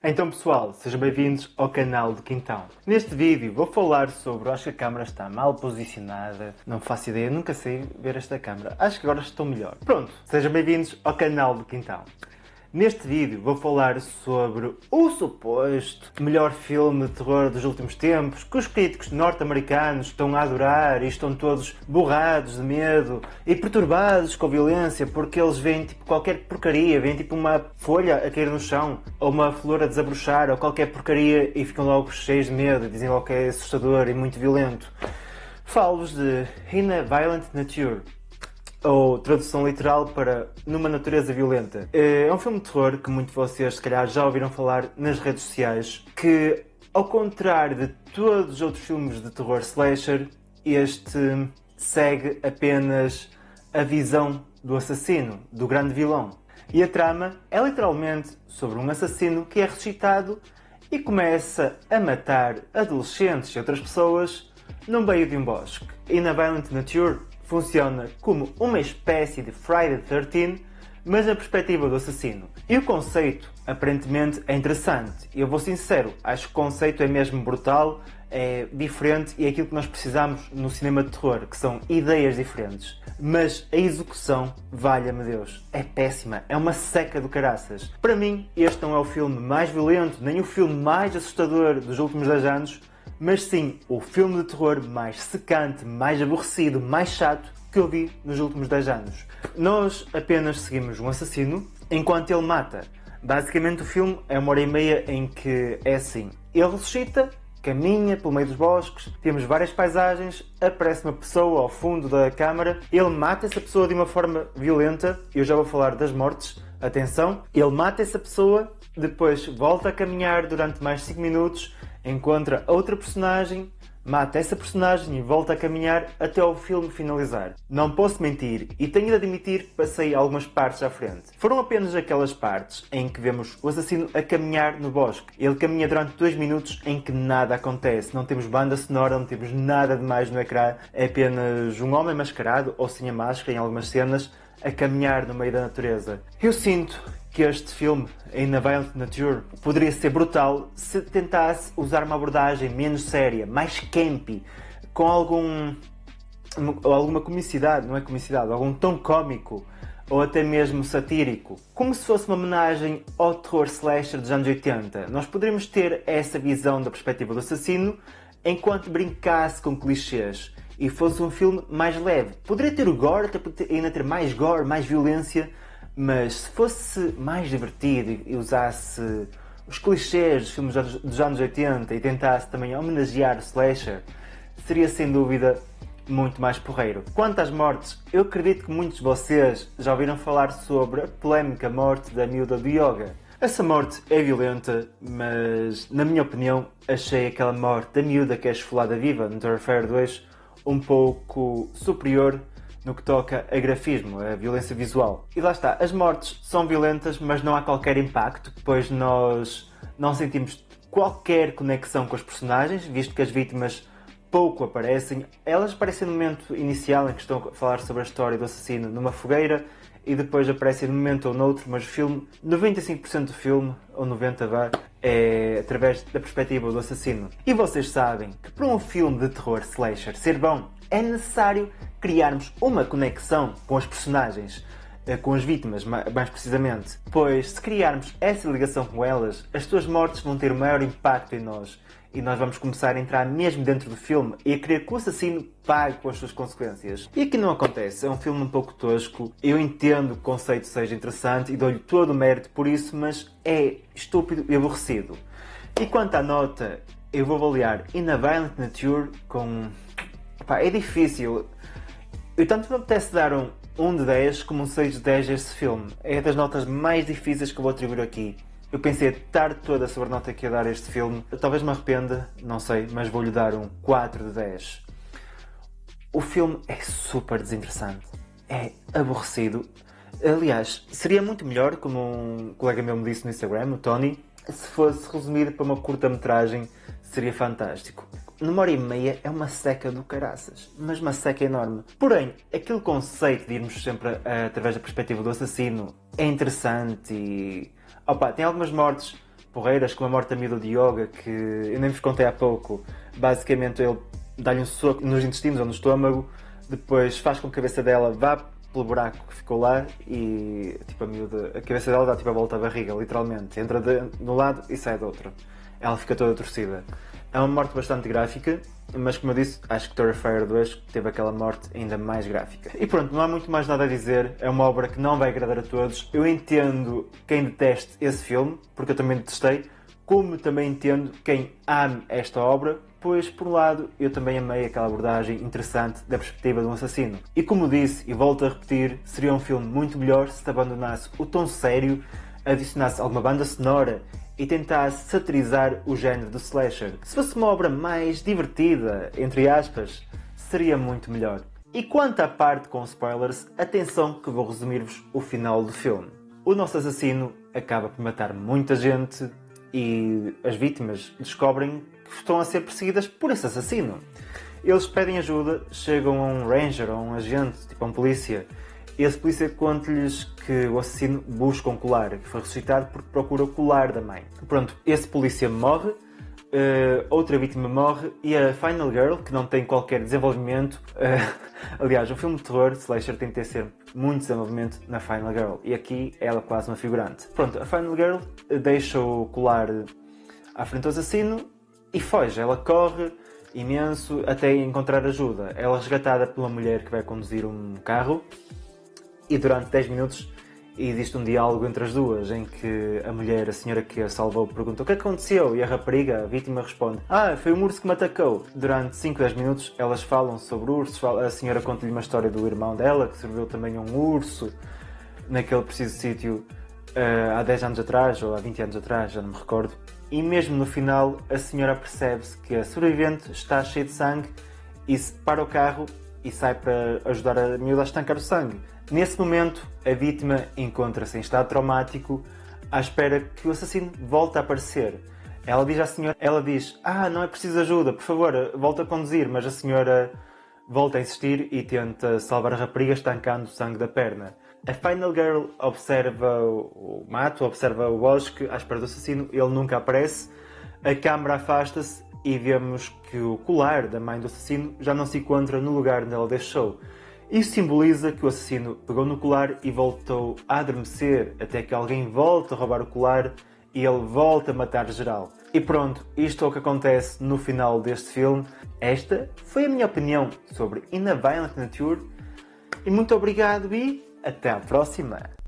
Então pessoal, sejam bem-vindos ao canal do Quintão. Neste vídeo vou falar sobre, acho que a câmera está mal posicionada, não faço ideia, nunca sei ver esta câmera, acho que agora estou melhor. Pronto, sejam bem-vindos ao canal do Quintão. Neste vídeo vou falar sobre o suposto melhor filme de terror dos últimos tempos, que os críticos norte-americanos estão a adorar e estão todos borrados de medo e perturbados com a violência porque eles veem tipo qualquer porcaria, veem tipo uma folha a cair no chão ou uma flor a desabrochar ou qualquer porcaria e ficam logo cheios de medo e dizem logo que é assustador e muito violento. Falo-vos de In a Violent Nature, ou tradução literal para Numa Natureza Violenta. É um filme de terror que muitos de vocês se calhar já ouviram falar nas redes sociais, que ao contrário de todos os outros filmes de terror slasher, este segue apenas a visão do assassino, do grande vilão. E a trama é literalmente sobre um assassino que é ressuscitado e começa a matar adolescentes e outras pessoas no meio de um bosque. E na Violent Nature funciona como uma espécie de Friday the 13th, mas na perspectiva do assassino. E o conceito, aparentemente, é interessante. Eu vou ser sincero, acho que o conceito é mesmo brutal, é diferente e é aquilo que nós precisamos no cinema de terror, que são ideias diferentes. Mas a execução, valha-me Deus, é péssima, é uma seca do caraças. Para mim, este não é o filme mais violento, nem o filme mais assustador dos últimos 10 anos, mas sim o filme de terror mais secante, mais aborrecido, mais chato que eu vi nos últimos 10 anos. Nós apenas seguimos um assassino enquanto ele mata. Basicamente o filme é 1h30 em que é assim. Ele ressuscita, caminha pelo meio dos bosques, temos várias paisagens, aparece uma pessoa ao fundo da câmara, ele mata essa pessoa de uma forma violenta, eu já vou falar das mortes, atenção, ele mata essa pessoa, depois volta a caminhar durante mais 5 minutos, encontra outra personagem, mata essa personagem e volta a caminhar até ao filme finalizar. Não posso mentir e tenho de admitir que passei algumas partes à frente. Foram apenas aquelas partes em que vemos o assassino a caminhar no bosque. Ele caminha durante 2 minutos em que nada acontece. Não temos banda sonora, não temos nada de mais no ecrã. É apenas um homem mascarado, ou sem a máscara em algumas cenas, a caminhar no meio da natureza. Eu sinto que este filme, In a Violent Nature, poderia ser brutal se tentasse usar uma abordagem menos séria, mais campy, com alguma comicidade, não é comicidade, algum tom cómico, ou até mesmo satírico. Como se fosse uma homenagem ao terror slasher dos anos 80. Nós poderíamos ter essa visão da perspectiva do assassino, enquanto brincasse com clichês, e fosse um filme mais leve. Poderia ter o gore, até ainda ter mais gore, mais violência, mas se fosse mais divertido e usasse os clichês dos filmes dos anos 80 e tentasse também homenagear o slasher, seria sem dúvida muito mais porreiro. Quanto às mortes, eu acredito que muitos de vocês já ouviram falar sobre a polémica morte da miúda do yoga. Essa morte é violenta, mas na minha opinião achei aquela morte da miúda que é esfolada viva no Terrifier 2 um pouco superior no que toca a grafismo, a violência visual. E lá está, as mortes são violentas, mas não há qualquer impacto, pois nós não sentimos qualquer conexão com os personagens, visto que as vítimas pouco aparecem. Elas aparecem no momento inicial em que estão a falar sobre a história do assassino numa fogueira, e depois aparecem num momento ou noutro, mas o filme, 95% do filme, ou 90% vá, é através da perspectiva do assassino. E vocês sabem que para um filme de terror slasher ser bom, é necessário criarmos uma conexão com os personagens, com as vítimas, mais precisamente. Pois se criarmos essa ligação com elas, as suas mortes vão ter o maior impacto em nós. E nós vamos começar a entrar mesmo dentro do filme e a querer que o assassino pague com as suas consequências. E aqui não acontece, é um filme um pouco tosco. Eu entendo que o conceito seja interessante e dou-lhe todo o mérito por isso, mas é estúpido e aborrecido. E quanto à nota, eu vou avaliar In a Violent Nature com... é difícil. Eu tanto me apetece dar um de 10 como um 6 de 10 a este filme. É das notas mais difíceis que eu vou atribuir aqui. Eu pensei a tarde toda sobre a nota que ia dar a este filme. Talvez me arrependa, não sei, mas vou-lhe dar um 4 de 10. O filme é super desinteressante. É aborrecido. Aliás, seria muito melhor, como um colega meu me disse no Instagram, o Tony, se fosse resumido para uma curta-metragem, seria fantástico. Numa 1h30 é uma seca do caraças, mas uma seca enorme. Porém, aquele conceito de irmos sempre através da perspectiva do assassino é interessante e... tem algumas mortes porreiras, como a morte da miúda de Yoga, que eu nem vos contei há pouco. Basicamente ele dá-lhe um soco nos intestinos ou no estômago, depois faz com que a cabeça dela vá pelo buraco que ficou lá e tipo, a cabeça dela dá tipo a volta à barriga, literalmente. Entra de um lado e sai do outro. Ela fica toda torcida. É uma morte bastante gráfica, mas como eu disse, acho que Terrifier 2 teve aquela morte ainda mais gráfica. E pronto, não há muito mais nada a dizer, é uma obra que não vai agradar a todos. Eu entendo quem deteste esse filme, porque eu também detestei, como também entendo quem ame esta obra, pois por um lado eu também amei aquela abordagem interessante da perspectiva de um assassino. E como disse, e volto a repetir, seria um filme muito melhor se abandonasse o tom sério, adicionasse alguma banda sonora e tentasse satirizar o género do slasher. Se fosse uma obra mais divertida, entre aspas, seria muito melhor. E quanto à parte com spoilers, atenção que vou resumir-vos o final do filme. O nosso assassino acaba por matar muita gente e as vítimas descobrem que estão a ser perseguidas por esse assassino. Eles pedem ajuda, chegam a um ranger, a um agente, tipo a um polícia. Esse polícia conta-lhes que o assassino busca um colar, que foi ressuscitado porque procura o colar da mãe. Pronto, esse polícia morre, outra vítima morre e a Final Girl, que não tem qualquer desenvolvimento... aliás, um filme de terror, slasher, tem que ter sempre muito desenvolvimento na Final Girl. E aqui ela é quase uma figurante. Pronto, a Final Girl deixa o colar à frente do assassino e foge. Ela corre imenso até encontrar ajuda. Ela é resgatada pela mulher que vai conduzir um carro. E durante 10 minutos existe um diálogo entre as duas, em que a mulher, a senhora que a salvou, pergunta o que aconteceu e a rapariga, a vítima, responde: foi um urso que me atacou. Durante 5, 10 minutos elas falam sobre o urso, a senhora conta-lhe uma história do irmão dela, que serviu também a um urso naquele preciso sítio há 10 anos atrás, ou há 20 anos atrás, já não me recordo. E mesmo no final a senhora percebe-se que a sobrevivente está cheia de sangue e se para o carro e sai para ajudar a miúda a estancar o sangue. Nesse momento, a vítima encontra-se em estado traumático à espera que o assassino volte a aparecer. Ela diz à senhora, não é preciso ajuda, por favor, volte a conduzir, mas a senhora volta a insistir e tenta salvar a rapariga estancando o sangue da perna. A Final Girl observa o mato, observa o bosque à espera do assassino, ele nunca aparece, a câmara afasta-se e vemos que o colar da mãe do assassino já não se encontra no lugar onde ela deixou. Isso simboliza que o assassino pegou no colar e voltou a adormecer até que alguém volte a roubar o colar e ele volta a matar geral. E pronto, isto é o que acontece no final deste filme. Esta foi a minha opinião sobre In a Violent Nature. E muito obrigado e até à próxima!